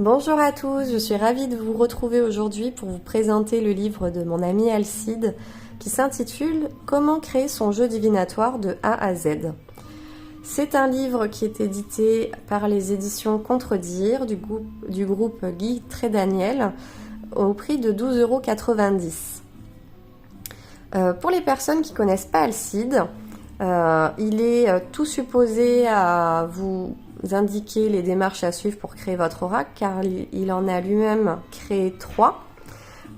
Bonjour à tous, je suis ravie de vous retrouver aujourd'hui pour vous présenter le livre de mon ami Alcide qui s'intitule Comment créer son jeu divinatoire de A à Z. C'est un livre qui est édité par les éditions Contredire du groupe Guy Trédaniel au prix de 12,90 €. Pour les personnes qui ne connaissent pas Alcide, il est tout supposé à vous indiquer les démarches à suivre pour créer votre oracle, car il en a lui-même créé 3,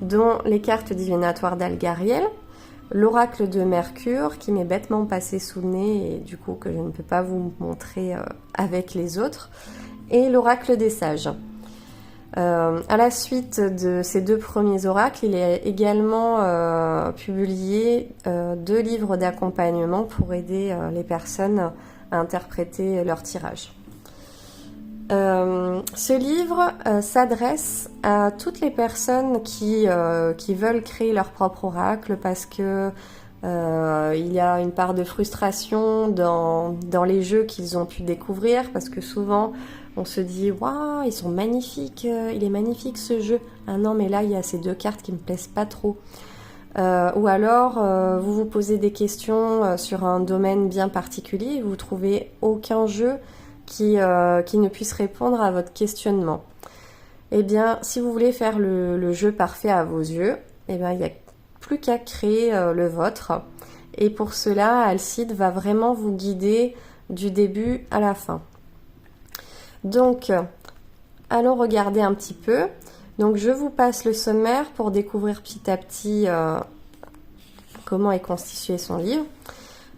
dont les cartes divinatoires d'Algariel, l'oracle de Mercure, qui m'est bêtement passé sous le nez et du coup que je ne peux pas vous montrer avec les autres, et l'oracle des sages. À la suite de ces 2 premiers oracles, il est également publié 2 livres d'accompagnement pour aider les personnes à interpréter leur tirage. Ce livre s'adresse à toutes les personnes qui veulent créer leur propre oracle parce que il y a une part de frustration dans les jeux qu'ils ont pu découvrir, parce que souvent on se dit waouh, ils sont magnifiques, il est magnifique ce jeu. Ah non, mais là il y a ces 2 cartes qui me plaisent pas trop. Ou alors vous vous posez des questions sur un domaine bien particulier et vous trouvez aucun jeu qui ne puisse répondre à votre questionnement. Eh bien, si vous voulez faire le jeu parfait à vos yeux, eh bien, il n'y a plus qu'à créer le vôtre. Et pour cela, Alcide va vraiment vous guider du début à la fin. Donc, allons regarder un petit peu. Donc, je vous passe le sommaire pour découvrir petit à petit comment est constitué son livre.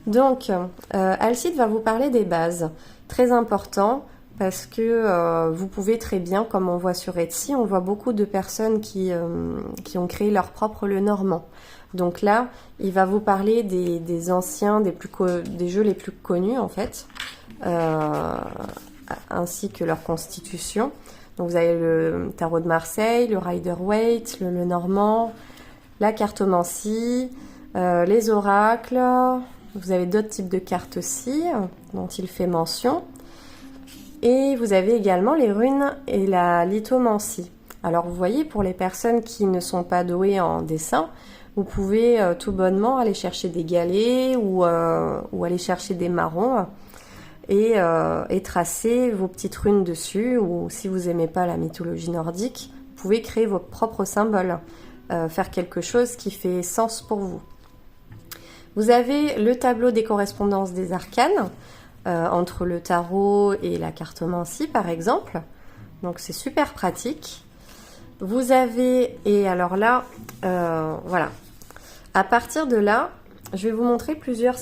Donc, Alcide va vous parler des bases. Très important, parce que vous pouvez très bien, comme on voit sur Etsy, on voit beaucoup de personnes qui ont créé leur propre Lenormand. Donc là, il va vous parler des anciens, des jeux les plus connus en fait, ainsi que leur constitution. Donc vous avez le tarot de Marseille, le Rider-Waite, le Lenormand, la cartomancie, les oracles. Vous avez d'autres types de cartes aussi, dont il fait mention. Et vous avez également les runes et la lithomancie. Alors vous voyez, pour les personnes qui ne sont pas douées en dessin, vous pouvez tout bonnement aller chercher des galets ou aller chercher des marrons et tracer vos petites runes dessus. Ou si vous n'aimez pas la mythologie nordique, vous pouvez créer vos propres symboles, faire quelque chose qui fait sens pour vous. Vous avez le tableau des correspondances des arcanes, entre le tarot et la cartomancie par exemple. Donc c'est super pratique. Vous avez, et alors là, voilà. À partir de là, je vais vous montrer plusieurs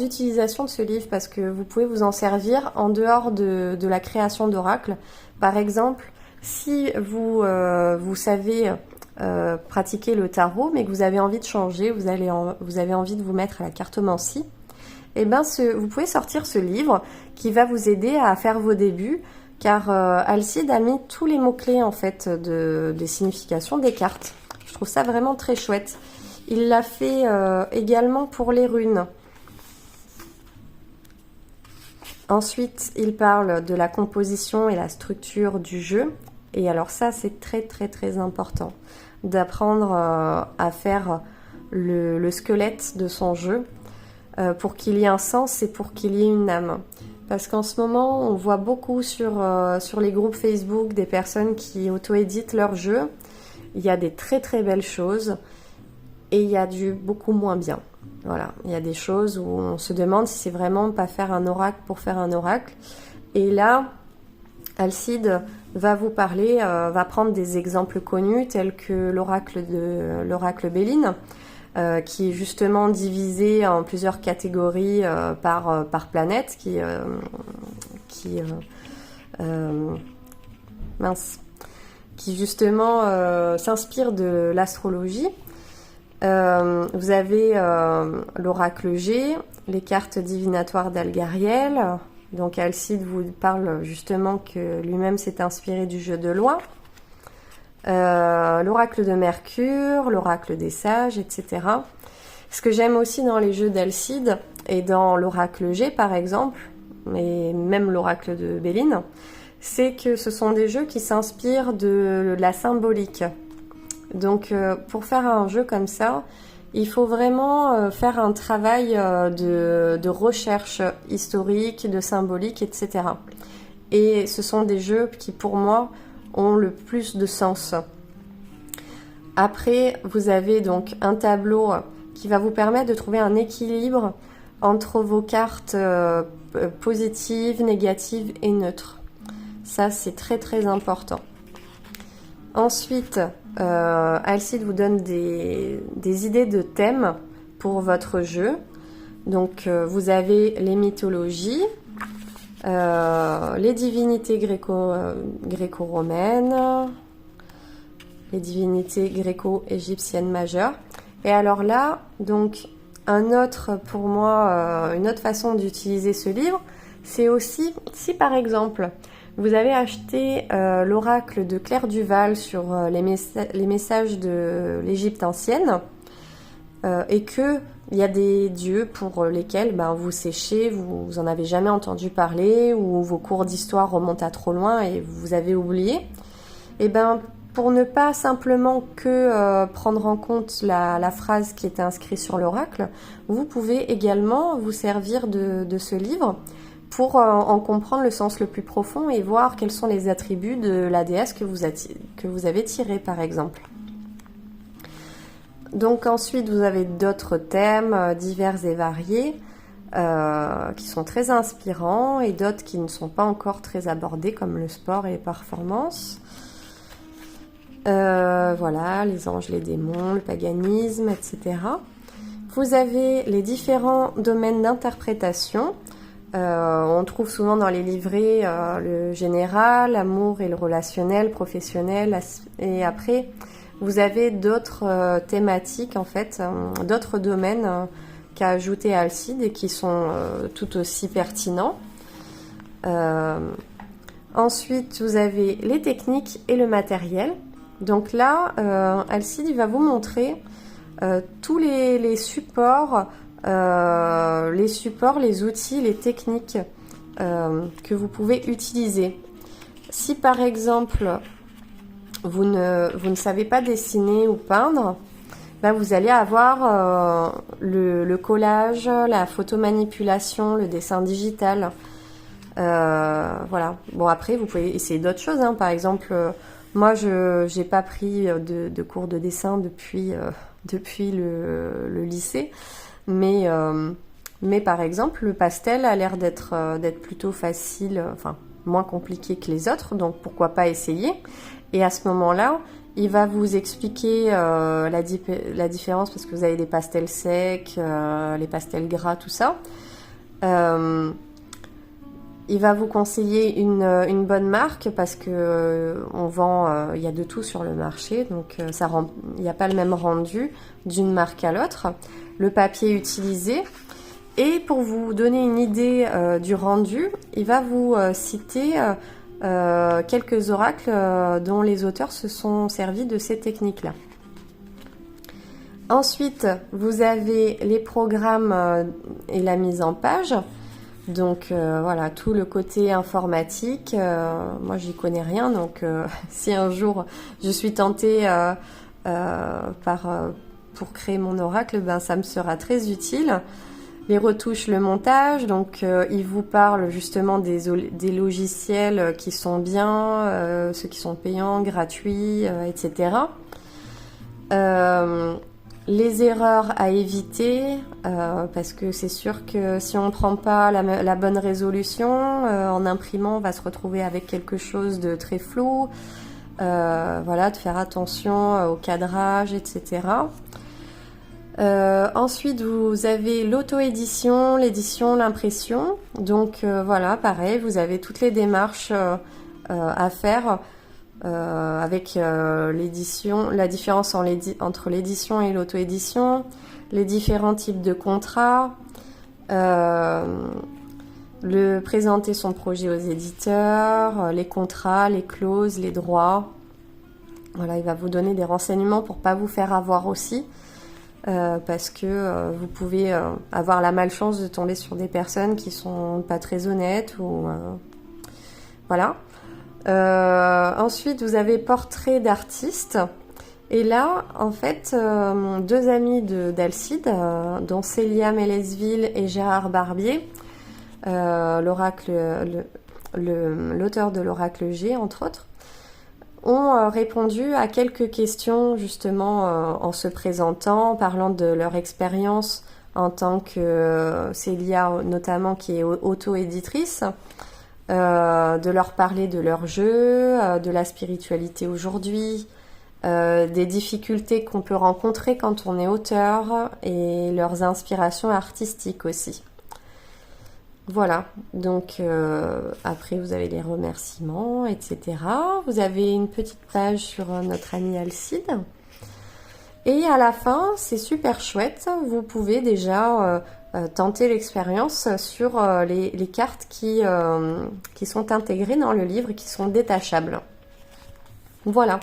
utilisations de ce livre, parce que vous pouvez vous en servir en dehors de la création d'oracles. Par exemple, si vous savez pratiquer le tarot, mais que vous avez envie de changer, vous avez envie de vous mettre à la cartomancie, eh ben vous pouvez sortir ce livre qui va vous aider à faire vos débuts, car Alcide a mis tous les mots-clés en fait des significations des cartes. Je trouve ça vraiment très chouette. Il l'a fait également pour les runes. Ensuite, il parle de la composition et la structure du jeu. Et alors ça, c'est très très très important d'apprendre à faire le squelette de son jeu pour qu'il y ait un sens et pour qu'il y ait une âme. Parce qu'en ce moment, on voit beaucoup sur les groupes Facebook des personnes qui auto-éditent leur jeu. Il y a des très très belles choses et il y a du beaucoup moins bien. Voilà, il y a des choses où on se demande si c'est vraiment pas faire un oracle pour faire un oracle. Et là, Alcide va vous parler, va prendre des exemples connus tels que l'oracle Béline, qui est justement divisé en plusieurs catégories par planète, qui justement s'inspire de l'astrologie. Vous avez l'oracle G, les cartes divinatoires d'Algariel. Donc Alcide vous parle justement que lui-même s'est inspiré du jeu de loi. L'oracle de Mercure, l'oracle des sages, etc. Ce que j'aime aussi dans les jeux d'Alcide, et dans l'oracle G par exemple, et même l'oracle de Béline, c'est que ce sont des jeux qui s'inspirent de la symbolique. Donc pour faire un jeu comme ça, il faut vraiment faire un travail de recherche historique, de symbolique, etc. Et ce sont des jeux qui pour moi ont le plus de sens. Après, vous avez donc un tableau qui va vous permettre de trouver un équilibre entre vos cartes positives, négatives et neutres. Ça, c'est très très important. Ensuite, Alcide vous donne des idées de thèmes pour votre jeu. Donc, vous avez les mythologies, les divinités gréco-romaines, les divinités gréco-égyptiennes majeures. Et alors là, donc, pour moi, une autre façon d'utiliser ce livre, c'est aussi, si par exemple, vous avez acheté l'oracle de Claire Duval sur les messages de l'Égypte ancienne, et que il y a des dieux pour lesquels vous séchez, vous en avez jamais entendu parler, ou vos cours d'histoire remontent à trop loin et vous avez oublié, et pour ne pas simplement que prendre en compte la phrase qui est inscrite sur l'oracle, vous pouvez également vous servir de ce livre pour en comprendre le sens le plus profond et voir quels sont les attributs de la déesse que vous avez tiré par exemple. Donc ensuite vous avez d'autres thèmes divers et variés qui sont très inspirants et d'autres qui ne sont pas encore très abordés comme le sport et les performances. Voilà, les anges, les démons, le paganisme, etc. Vous avez les différents domaines d'interprétation. On trouve souvent dans les livrets le général, l'amour et le relationnel, professionnel. Et après, vous avez d'autres thématiques, en fait, d'autres domaines qu'a ajouté Alcide et qui sont tout aussi pertinents. Ensuite, vous avez les techniques et le matériel. Donc là, Alcide va vous montrer tous les supports, les outils, les techniques que vous pouvez utiliser. Si par exemple, vous ne savez pas dessiner ou peindre, vous allez avoir le collage, la photomanipulation, le dessin digital. Voilà. Bon, après, vous pouvez essayer d'autres choses, hein. Par exemple, moi, je n'ai pas pris de cours de dessin depuis le lycée, mais par exemple, le pastel a l'air d'être plutôt facile, enfin moins compliqué que les autres, donc pourquoi pas essayer. Et à ce moment-là, il va vous expliquer la différence parce que vous avez des pastels secs, les pastels gras, tout ça. Il va vous conseiller une bonne marque parce que on vend, il y a de tout sur le marché, donc il n'y a pas le même rendu d'une marque à l'autre. Le papier utilisé. Et pour vous donner une idée du rendu, il va vous citer quelques oracles dont les auteurs se sont servis de ces techniques-là. Ensuite, vous avez les programmes et la mise en page. Donc voilà, tout le côté informatique, moi j'y connais rien, donc si un jour je suis tentée pour créer mon oracle, ça me sera très utile. Les retouches, le montage, donc il vous parle justement des logiciels qui sont bien, ceux qui sont payants, gratuits, etc. Les erreurs à éviter, parce que c'est sûr que si on ne prend pas la bonne résolution, en imprimant, on va se retrouver avec quelque chose de très flou. Voilà, de faire attention au cadrage, etc. Ensuite, vous avez l'auto-édition, l'édition, l'impression. Donc voilà, pareil, vous avez toutes les démarches à faire. Avec l'édition, la différence entre l'édition et l'auto-édition, les différents types de contrats, présenter son projet aux éditeurs, les contrats, les clauses, les droits. Voilà, il va vous donner des renseignements pour pas vous faire avoir aussi. parce que vous pouvez avoir la malchance de tomber sur des personnes qui sont pas très honnêtes ou voilà. Ensuite, vous avez portrait d'artiste. Et là, en fait, deux amis d'Alcide, dont Célia Mélesville et Gérard Barbier, l'auteur de l'Oracle G, entre autres, ont répondu à quelques questions, justement, en se présentant, en parlant de leur expérience en tant que Célia, notamment, qui est auto-éditrice, de leur parler de leur jeu, de la spiritualité aujourd'hui, des difficultés qu'on peut rencontrer quand on est auteur et leurs inspirations artistiques aussi. Voilà, donc après vous avez les remerciements, etc. Vous avez une petite page sur notre ami Alcide. Et à la fin, c'est super chouette, vous pouvez déjà tenter l'expérience sur les cartes qui sont intégrées dans le livre et qui sont détachables. Voilà.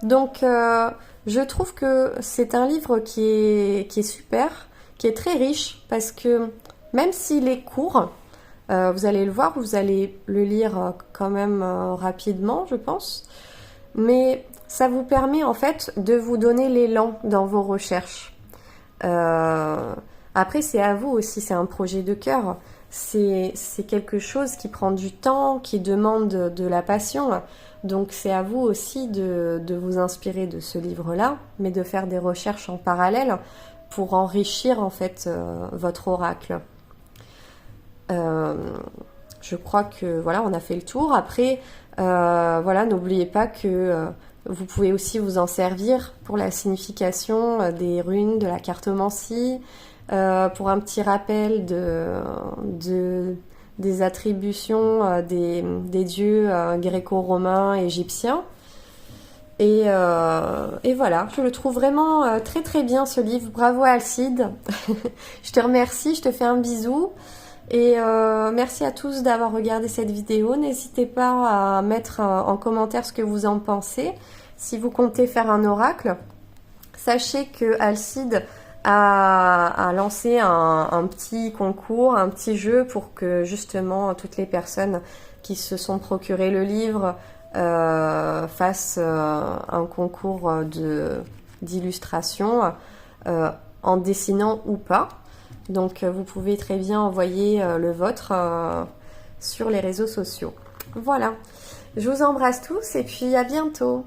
Donc, je trouve que c'est un livre qui est super, qui est très riche, parce que même s'il est court, vous allez le voir, vous allez le lire quand même rapidement, je pense, mais ça vous permet en fait de vous donner l'élan dans vos recherches. Après, c'est à vous aussi, c'est un projet de cœur, c'est quelque chose qui prend du temps, qui demande de la passion. Donc c'est à vous aussi de vous inspirer de ce livre-là, mais de faire des recherches en parallèle pour enrichir en fait votre oracle. Je crois que voilà, on a fait le tour. Après, voilà, n'oubliez pas que vous pouvez aussi vous en servir pour la signification des runes, de la cartomancie, pour un petit rappel des attributions des dieux gréco-romains, égyptiens. Et voilà, je le trouve vraiment très très bien ce livre. Bravo Alcide. Je te remercie, je te fais un bisou. Et merci à tous d'avoir regardé cette vidéo. N'hésitez pas à mettre en commentaire ce que vous en pensez. Si vous comptez faire un oracle, sachez que Alcide a lancé un petit concours, un petit jeu pour que justement toutes les personnes qui se sont procuré le livre fassent un concours d'illustration en dessinant ou pas. Donc vous pouvez très bien envoyer le vôtre sur les réseaux sociaux. Voilà, je vous embrasse tous et puis à bientôt.